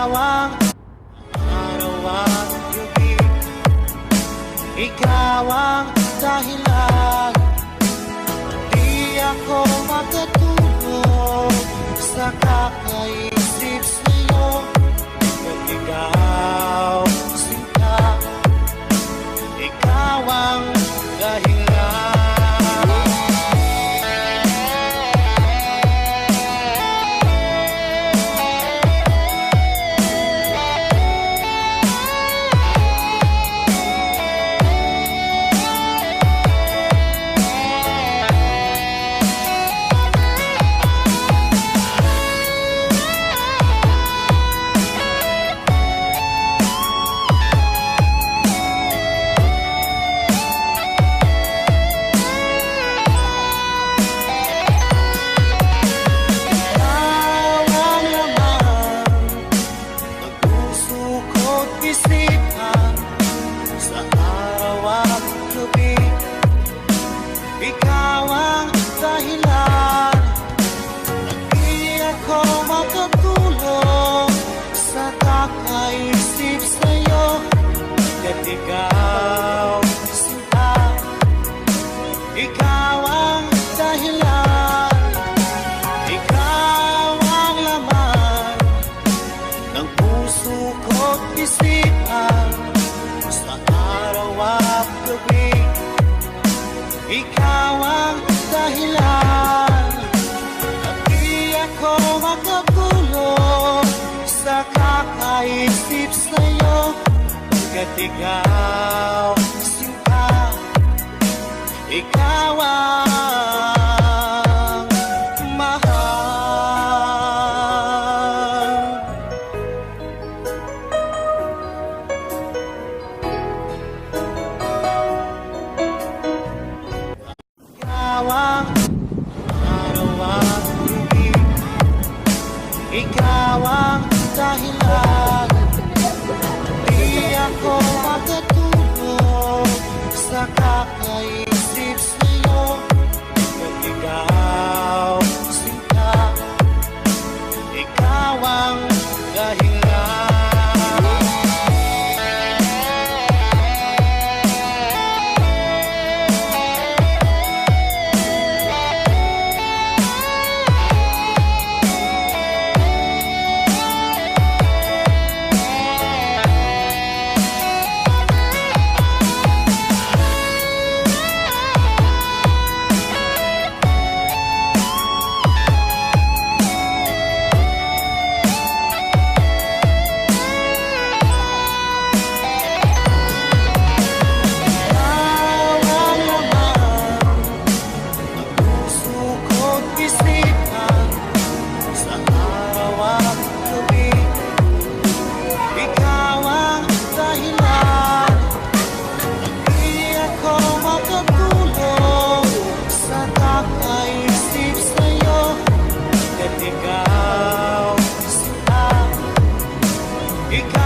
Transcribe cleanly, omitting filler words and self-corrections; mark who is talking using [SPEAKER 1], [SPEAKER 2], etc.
[SPEAKER 1] Ikaw ang araw at gabi, ikaw ang dahilan. Di ako makatulog sa kakaisip sa'yo. Kung ikaw sinta, ikaw ang dahilan. Ikaw ang dahilan. Di ako makatulog sa kakaisip sa'yo. At ikaw sinta, ikaw ang dahilan. Ikaw ang laman ng puso ko't isipan sa araw at gabi. Ikaw ang dahilan. At di ako makatulog sa kakaisip sa'yo. Pagkat ikaw sinta, ikaw ang mahal. Ikaw ang araw at gabi, ikaw ang dahilan. Di ako makatulog sa kakaisip sa'yo. Pag ikaw sinta, ikaw ang dahilan. Ikaw sinta, ikaw